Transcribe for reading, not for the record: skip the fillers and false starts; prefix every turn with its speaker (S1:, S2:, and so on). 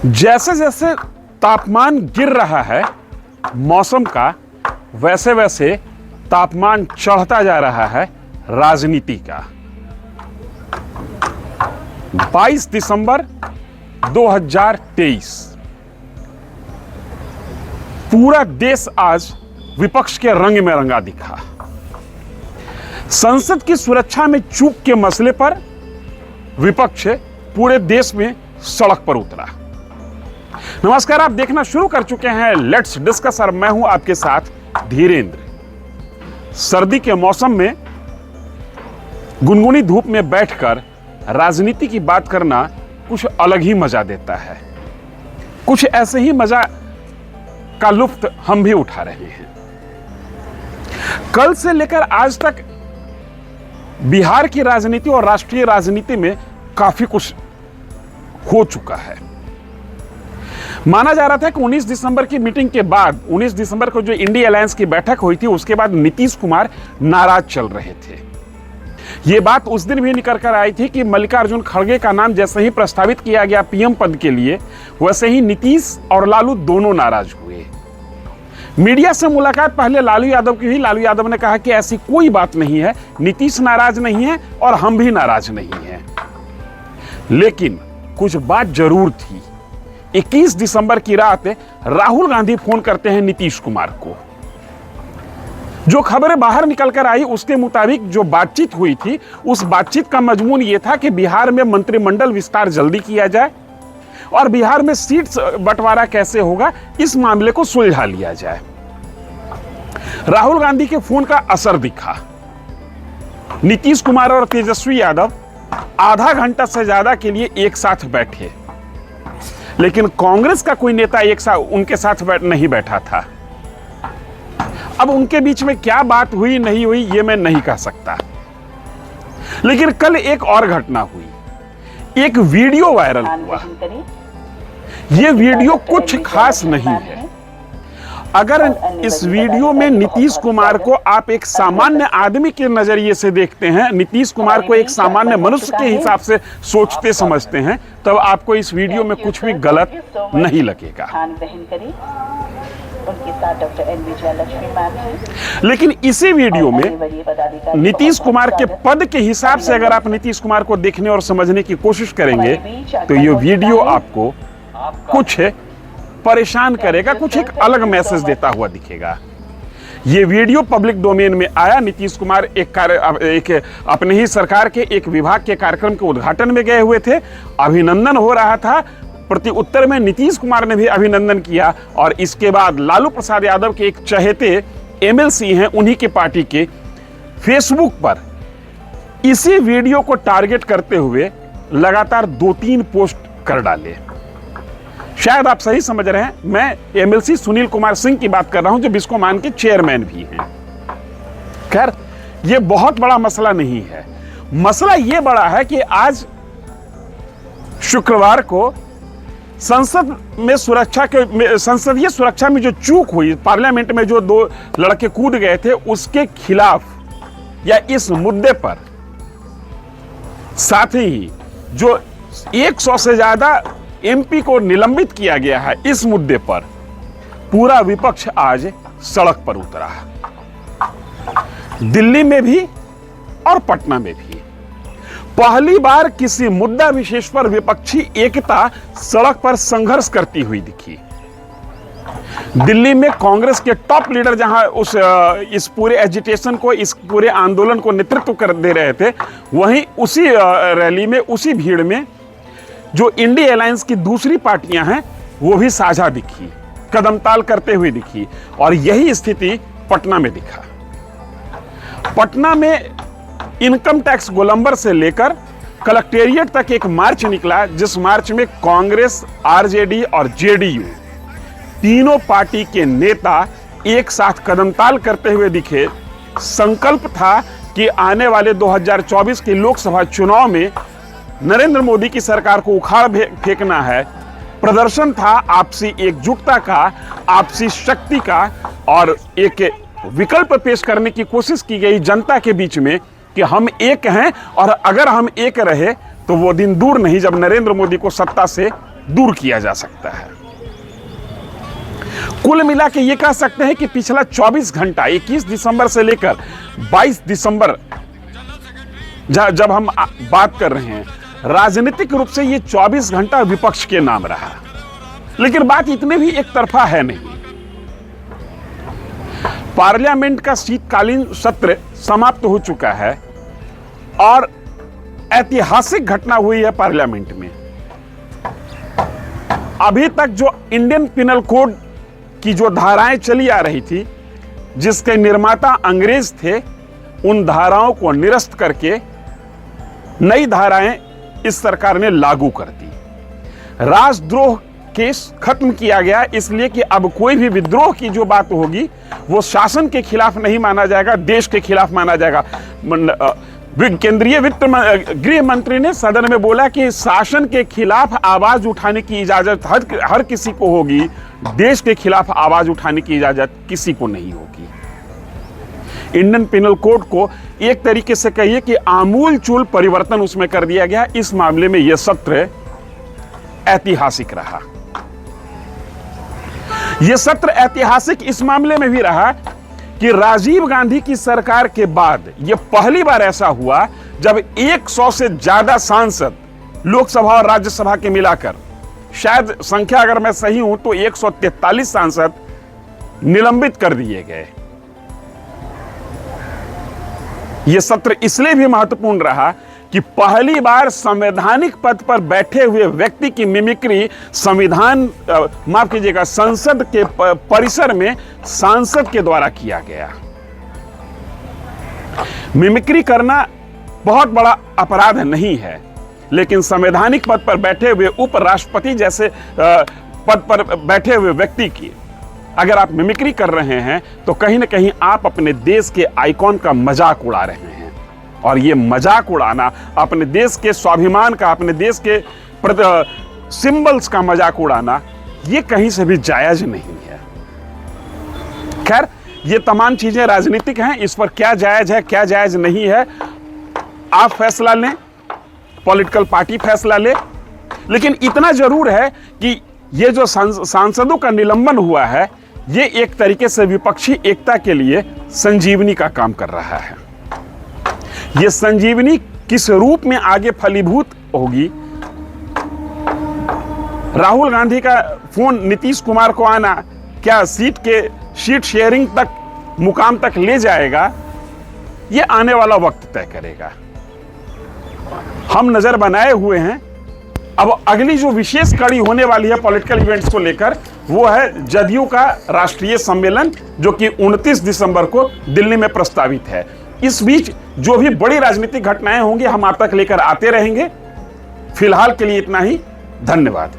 S1: जैसे जैसे तापमान गिर रहा है मौसम का, वैसे वैसे तापमान चढ़ता जा रहा है राजनीति का। 22 दिसंबर 2023 पूरा देश आज विपक्ष के रंग में रंगा दिखा। संसद की सुरक्षा में चूक के मसले पर विपक्ष पूरे देश में सड़क पर उतरा। नमस्कार, आप देखना शुरू कर चुके हैं लेट्स डिस्कस और मैं हूं आपके साथ धीरेन्द्र। सर्दी के मौसम में गुनगुनी धूप में बैठकर राजनीति की बात करना कुछ अलग ही मजा देता है। कुछ ऐसे ही मजा का लुत्फ हम भी उठा रहे हैं। कल से लेकर आज तक बिहार की राजनीति और राष्ट्रीय राजनीति में काफी कुछ हो चुका है। माना जा रहा था कि 19 दिसंबर की मीटिंग के बाद, 19 दिसंबर को जो इंडिया अलायंस की बैठक हुई थी, उसके बाद नीतीश कुमार नाराज चल रहे थे। यह बात उस दिन भी निकल कर आई थी कि मल्लिकार्जुन खड़गे का नाम जैसे ही प्रस्तावित किया गया पीएम पद के लिए, वैसे ही नीतीश और लालू दोनों नाराज हुए। मीडिया से मुलाकात पहले लालू यादव की हुई। लालू यादव ने कहा कि ऐसी कोई बात नहीं है, नीतीश नाराज नहीं है और हम भी नाराज नहीं हैं। लेकिन कुछ बात जरूर थी। 21 दिसंबर की रात राहुल गांधी फोन करते हैं नीतीश कुमार को। जो खबरें बाहर निकलकर आई उसके मुताबिक जो बातचीत हुई थी, उस बातचीत का मजमून यह था कि बिहार में मंत्रिमंडल विस्तार जल्दी किया जाए और बिहार में सीट बंटवारा कैसे होगा, इस मामले को सुलझा लिया जाए। राहुल गांधी के फोन का असर दिखा। नीतीश कुमार और तेजस्वी यादव आधा घंटा से ज्यादा के लिए एक साथ बैठे, लेकिन कांग्रेस का कोई नेता उनके साथ नहीं बैठा था। अब उनके बीच में क्या बात हुई नहीं हुई ये मैं नहीं कह सकता, लेकिन कल एक और घटना हुई। एक वीडियो वायरल हुआ। यह वीडियो कुछ खास नहीं है। अगर इस वीडियो में नीतीश कुमार को आप एक सामान्य आदमी के नजरिए से देखते हैं, नीतीश कुमार को एक सामान्य मनुष्य के हिसाब से सोचते समझते हैं, तब आपको इस वीडियो में कुछ भी गलत नहीं लगेगा। लेकिन इसी वीडियो में नीतीश कुमार के पद के हिसाब से अगर आप नीतीश कुमार को देखने और समझने की कोशिश करेंगे तो ये वीडियो आपको कुछ परेशान करेगा, कुछ एक अलग मैसेज देता हुआ दिखेगा। ये वीडियो पब्लिक डोमेन में आया। नीतीश कुमार एक अपने ही सरकार के एक विभाग के कार्यक्रम के उद्घाटन में गए हुए थे। अभिनंदन हो रहा था। प्रति उत्तर में नीतीश कुमार ने भी अभिनंदन किया और इसके बाद लालू प्रसाद यादव के एक चहेते एमएलसी हैं, उन्हीं के पार्टी के, फेसबुक पर इसी वीडियो को टारगेट करते हुए लगातार 2-3 पोस्ट कर डाले। शायद आप सही समझ रहे हैं, मैं एमएलसी सुनील कुमार सिंह की बात कर रहा हूं, जो बिस्कोमान के चेयरमैन भी हैं। खैर, यह बहुत बड़ा मसला नहीं है। मसला यह बड़ा है कि आज शुक्रवार को संसद में संसदीय सुरक्षा में जो चूक हुई, पार्लियामेंट में जो 2 लड़के कूद गए थे, उसके खिलाफ या इस मुद्दे पर, साथ ही जो 100 से ज्यादा एमपी को निलंबित किया गया है, इस मुद्दे पर पूरा विपक्ष आज सड़क पर उतरा। दिल्ली में भी और पटना में भी पहली बार किसी मुद्दा विशेष पर विपक्षी एकता सड़क पर संघर्ष करती हुई दिखी। दिल्ली में कांग्रेस के टॉप लीडर जहां इस पूरे एजिटेशन को, इस पूरे आंदोलन को नेतृत्व कर दे रहे थे, वहीं उसी रैली में, उसी भीड़ में जो इंडिया अलायंस की दूसरी पार्टियां हैं वो भी साझा दिखी, कदमताल करते हुए दिखी। और यही स्थिति पटना में दिखा। पटना में इनकम टैक्स गोलंबर से लेकर कलेक्टेरिएट तक एक मार्च निकला, जिस मार्च में कांग्रेस, आरजेडी और जेडीयू तीनों पार्टी के नेता एक साथ कदमताल करते हुए दिखे। संकल्प था कि आने वाले 2024 के लोकसभा चुनाव में नरेंद्र मोदी की सरकार को उखाड़ फेंकना है। प्रदर्शन था आपसी एकजुटता का, आपसी शक्ति का, और एक विकल्प पेश करने की कोशिश की गई जनता के बीच में कि हम एक हैं और अगर हम एक रहे तो वो दिन दूर नहीं जब नरेंद्र मोदी को सत्ता से दूर किया जा सकता है। कुल मिला के ये कह सकते हैं कि पिछला 24 घंटा 21 दिसंबर से लेकर 22 दिसंबर जब हम बात कर रहे हैं, राजनीतिक रूप से ये 24 घंटा विपक्ष के नाम रहा। लेकिन बात इतने भी एक तरफा है नहीं। पार्लियामेंट का शीतकालीन सत्र समाप्त हो चुका है और ऐतिहासिक घटना हुई है पार्लियामेंट में। अभी तक जो इंडियन पिनल कोड की जो धाराएं चली आ रही थी, जिसके निर्माता अंग्रेज थे, उन धाराओं को निरस्त करके नई धाराएं इस सरकार ने लागू कर दी। राजद्रोह केस खत्म किया गया, इसलिए कि अब कोई भी विद्रोह की जो बात होगी वो शासन के खिलाफ नहीं माना जाएगा, देश के खिलाफ माना जाएगा। केंद्रीय गृह मंत्री ने सदन में बोला कि शासन के खिलाफ आवाज उठाने की इजाजत हर किसी को होगी, देश के खिलाफ आवाज उठाने की इजाजत किसी को नहीं होगी। इंडियन पिनल कोड को एक तरीके से कहिए कि आमूल चूल परिवर्तन उसमें कर दिया गया। इस मामले में यह सत्र ऐतिहासिक रहा। यह सत्र ऐतिहासिक इस मामले में भी रहा कि राजीव गांधी की सरकार के बाद यह पहली बार ऐसा हुआ जब 100 से ज्यादा सांसद लोकसभा और राज्यसभा के मिलाकर, शायद संख्या अगर मैं सही हूं तो 143 सांसद निलंबित कर दिए गए। यह सत्र इसलिए भी महत्वपूर्ण रहा कि पहली बार संवैधानिक पद पर बैठे हुए व्यक्ति की मिमिक्री माफ कीजिएगा, संसद के परिसर में सांसद के द्वारा किया गया। मिमिक्री करना बहुत बड़ा अपराध नहीं है, लेकिन संवैधानिक पद पर बैठे हुए उपराष्ट्रपति जैसे पद पर बैठे हुए व्यक्ति की अगर आप मिमिक्री कर रहे हैं तो कहीं ना कहीं आप अपने देश के आइकॉन का मजाक उड़ा रहे हैं। और ये मजाक उड़ाना, अपने देश के स्वाभिमान का, अपने देश के सिंबल्स का मजाक उड़ाना, ये कहीं से भी जायज नहीं है। खैर, ये तमाम चीजें राजनीतिक हैं, इस पर क्या जायज है क्या जायज नहीं है आप फैसला लें, पॉलिटिकल पार्टी फैसला ले। लेकिन इतना जरूर है कि ये जो सांसदों का निलंबन हुआ है, ये एक तरीके से विपक्षी एकता के लिए संजीवनी का काम कर रहा है। ये संजीवनी किस रूप में आगे फलीभूत होगी? राहुल गांधी का फोन नीतीश कुमार को आना क्या सीट शेयरिंग तक, मुकाम तक ले जाएगा? ये आने वाला वक्त तय करेगा। हम नजर बनाए हुए हैं। अब अगली जो विशेष कड़ी होने वाली है पॉलिटिकल इवेंट्स को लेकर, वो है जदयू का राष्ट्रीय सम्मेलन, जो कि 29 दिसंबर को दिल्ली में प्रस्तावित है। इस बीच जो भी बड़ी राजनीतिक घटनाएं होंगी हम आप तक लेकर आते रहेंगे। फिलहाल के लिए इतना ही। धन्यवाद।